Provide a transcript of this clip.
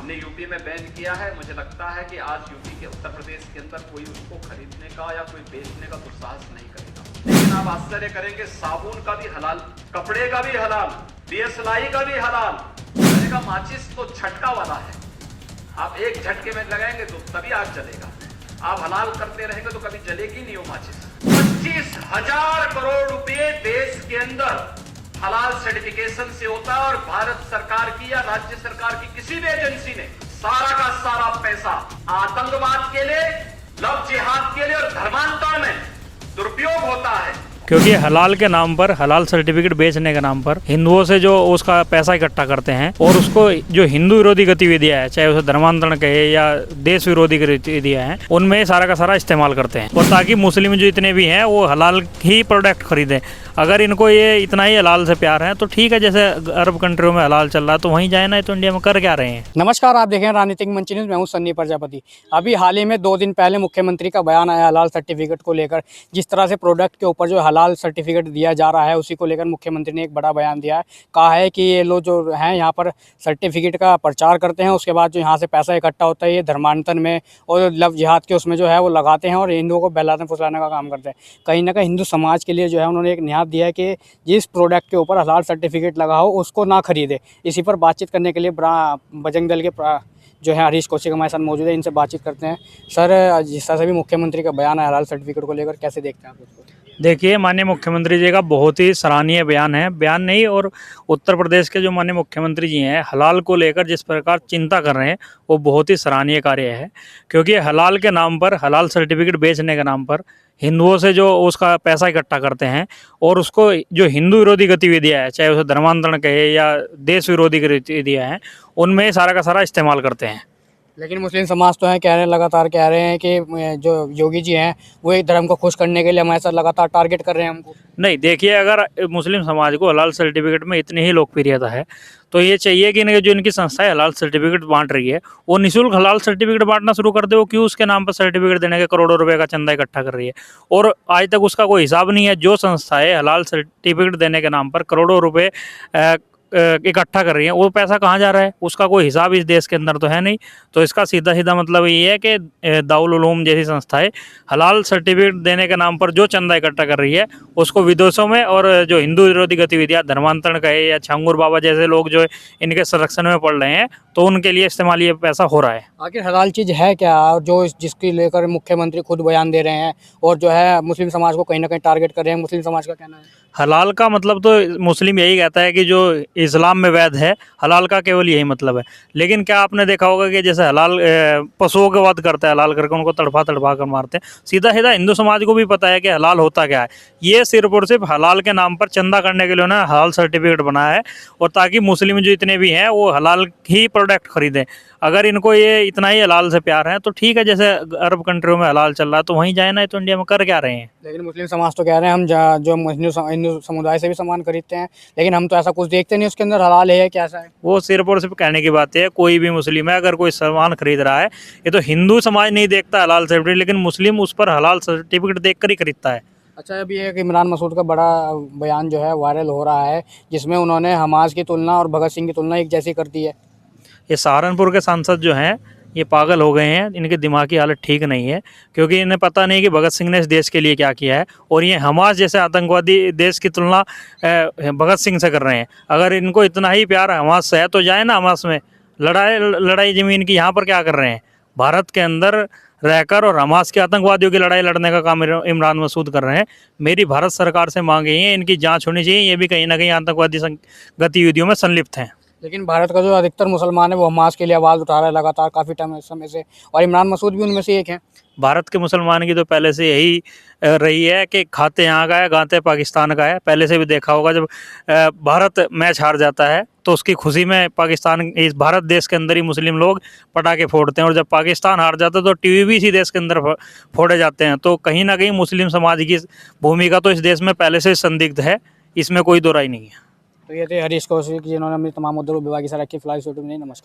हमने यूपी में बैन किया है। मुझे लगता है कि आज यूपी के उत्तर प्रदेश के अंदर कोई उसको खरीदने का या कोई बेचने का दुस्साहस नहीं करेगा। लेकिन आप आश्चर्य करेंगे, साबुन का भी हलाल, कपड़े का भी हलाल, दियसलाई का भी हलाल। मैंने कहा माचिस तो झटका वाला है, आप एक झटके में लगाएंगे तो तभी आग जलेगा। आप हलाल करते रहेंगे तो कभी जलेगी नहीं वो माचिस। 25,000 करोड़ रुपए देश के अंदर हलाल सर्टिफिकेशन से होता है और भारत सरकार की या राज्य सरकार की किसी भी एजेंसी ने सारा का सारा पैसा आतंकवाद के लिए, लव जिहाद के लिए और धर्मांतरण में दुरुपयोग होता है। क्योंकि हलाल के नाम पर, हलाल सर्टिफिकेट बेचने के नाम पर हिंदुओं से जो उसका पैसा इकट्ठा करते हैं और उसको जो हिंदू विरोधी गतिविधियां है, चाहे उसे धर्मांतरण कहे या देश विरोधी गतिविधियां हैं, उनमें सारा का सारा इस्तेमाल करते हैं। और ताकि मुस्लिम जो इतने भी हैं वो हलाल ही प्रोडक्ट खरीदें। अगर इनको ये इतना ही हलाल से प्यार है तो ठीक है, जैसे अरब कंट्रियों में हलाल चल रहा है तो वहीं जाए ना, तो इंडिया में कर क्या रहे हैं। नमस्कार, आप देखें राजनीतिक मंच न्यूज़। मैं हूं सन्नी प्रजापति। अभी हाल ही में 2 दिन पहले मुख्यमंत्री का बयान आया हलाल सर्टिफिकेट को लेकर। जिस तरह से प्रोडक्ट के ऊपर जो हलाल सर्टिफिकेट दिया जा रहा है उसी को लेकर मुख्यमंत्री ने एक बड़ा बयान दिया है। कहा है कि ये लोग जो हैं यहाँ पर सर्टिफिकेट का प्रचार करते हैं, उसके बाद जो यहाँ से पैसा इकट्ठा होता है ये धर्मांतरण में और लव जिहाद के उसमें जो है वो लगाते हैं और हिंदुओं को बहलाने फुसलाने का काम करते हैं। कहीं ना कहीं हिंदू समाज के लिए जो है उन्होंने एक निहात दिया है कि जिस प्रोडक्ट के ऊपर हलाल सर्टिफिकेट लगा हो उसको ना खरीदे। इसी पर बातचीत करने के लिए बजरंग दल के जो है हरीश कौशिक हमारे साथ मौजूद है, इनसे बातचीत करते हैं। सर, जिस तरह से भी मुख्यमंत्री का बयान है हलाल सर्टिफिकेट को लेकर, कैसे देखते हैं आप उसको? देखिए, माननीय मुख्यमंत्री जी का बहुत ही सराहनीय बयान है। बयान नहीं, और उत्तर प्रदेश के जो माननीय मुख्यमंत्री जी हैं हलाल को लेकर जिस प्रकार चिंता कर रहे हैं वो बहुत ही सराहनीय कार्य है। क्योंकि हलाल के नाम पर, हलाल सर्टिफिकेट बेचने के नाम पर हिंदुओं से जो उसका पैसा इकट्ठा करते हैं और उसको जो हिंदू विरोधी गतिविधियां हैं, चाहे उसे धर्मांतरण कहे या देश विरोधी गतिविधियां हैं, उनमें सारा का सारा इस्तेमाल करते हैं। लेकिन मुस्लिम समाज तो है, कह रहे हैं, लगातार कह रहे हैं कि जो योगी जी हैं वो एक धर्म को खुश करने के लिए हमारे साथ लगातार टारगेट कर रहे हैं हमको। नहीं, देखिए, अगर मुस्लिम समाज को हलाल सर्टिफिकेट में इतनी ही लोकप्रियता है तो ये चाहिए कि जो इनकी संस्थाएं हलाल सर्टिफिकेट बांट रही है वो निःशुल्क हलाल सर्टिफिकेट बांटना शुरू कर दे। वो क्यों उसके नाम पर सर्टिफिकेट देने के करोड़ों रुपए का चंदा इकट्ठा कर रही है और आज तक उसका कोई हिसाब नहीं है। जो संस्थाएं हलाल सर्टिफिकेट देने के नाम पर करोड़ों रुपए इकट्ठा कर रही हैं, वो पैसा कहाँ जा रहा है उसका कोई हिसाब इस देश के अंदर तो है नहीं। तो इसका सीधा सीधा मतलब ये है कि दारुल उलूम जैसी संस्थाएं हलाल सर्टिफिकेट देने के नाम पर जो चंदा इकट्ठा कर रही है उसको विदेशों में, और जो हिंदू विरोधी गतिविधियां, धर्मांतरण कहे या छांगुर बाबा जैसे लोग जो इनके संरक्षण में पड़ रहे हैं, तो उनके लिए इस्तेमाल ये पैसा हो रहा है। आखिर हलाल चीज़ है क्या जो जिसकी लेकर मुख्यमंत्री खुद बयान दे रहे हैं और जो है मुस्लिम समाज को कहीं ना कहीं टारगेट कर रहे हैं? मुस्लिम समाज का कहना है हलाल का मतलब तो मुस्लिम यही कहता है कि जो इस्लाम में वैध है, हलाल का केवल यही मतलब है। लेकिन क्या आपने देखा होगा कि जैसे हलाल पशुओं के वध करता है, हलाल करके उनको तड़फा तड़फा कर मारते हैं। सीधा सीधा हिंदू समाज को भी पता है कि हलाल होता क्या है। ये सिर्फ और सिर्फ हलाल के नाम पर चंदा करने के लिए उन्होंने हलाल सर्टिफिकेट बनाया है और ताकि मुस्लिम जो इतने भी हैं वो हलाल ही प्रोडक्ट खरीदें। अगर इनको ये इतना ही हलाल से प्यार है तो ठीक है, जैसे अरब कंट्रियों में हलाल चल रहा है तो वहीं जाए ना, तो इंडिया में कर क्या रहे हैं। लेकिन मुस्लिम समाज तो कह रहे हैं हम जो हिंदू समुदाय से भी सामान खरीदते हैं, लेकिन हम तो ऐसा कुछ देखते नहीं उसके अंदर हलाल है कैसा है। वो सिर्फ और सिर्फ कहने की बात है। कोई भी मुस्लिम है अगर कोई सामान खरीद रहा है, ये तो हिंदू समाज नहीं देखता हलाल सर्टिफिकेट, लेकिन मुस्लिम उस पर हलाल सर्टिफिकेट देख कर ही खरीदता है। अच्छा, अभी एक इमरान मसूद का बड़ा बयान जो है वायरल हो रहा है जिसमें उन्होंने हमास की तुलना और भगत सिंह की तुलना एक जैसी कर दी है। ये सहारनपुर के सांसद जो हैं ये पागल हो गए हैं, इनकी दिमाग की हालत ठीक नहीं है। क्योंकि इन्हें पता नहीं कि भगत सिंह ने इस देश के लिए क्या किया है और ये हमास जैसे आतंकवादी देश की तुलना भगत सिंह से कर रहे हैं। अगर इनको इतना ही प्यार हमास से है तो जाए ना हमास में, लड़ाई ज़मीन की यहाँ पर क्या कर रहे हैं? भारत के अंदर रहकर और हमास के आतंकवादियों की लड़ाई लड़ने का काम इमरान मसूद कर रहे हैं। मेरी भारत सरकार से मांग है इनकी जाँच होनी चाहिए, ये भी कहीं ना कहीं आतंकवादी गतिविधियों में संलिप्त हैं। लेकिन भारत का जो अधिकतर मुसलमान है वो हमास के लिए आवाज़ उठा रहा है लगातार काफ़ी समय से, और इमरान मसूद भी उनमें से एक हैं। भारत के मुसलमान की तो पहले से यही रही है कि खाते यहाँ का है, गाते पाकिस्तान का है। पहले से भी देखा होगा, जब भारत मैच हार जाता है तो उसकी खुशी में पाकिस्तान, इस भारत देश के अंदर ही मुस्लिम लोग पटाखे फोड़ते हैं, और जब पाकिस्तान हार जाता है तो टीवी भी इसी देश के अंदर फोड़े जाते हैं। तो कहीं ना कहीं मुस्लिम समाज की भूमिका तो इस देश में पहले से संदिग्ध है, इसमें कोई दो राय नहीं है। तो ये थे हरीश कौशिक जिन्होंने अपनी तमाम मुद्दों को विभाग की सर रखी। फिलहाल इस वीडियो में नहीं। नमस्कार।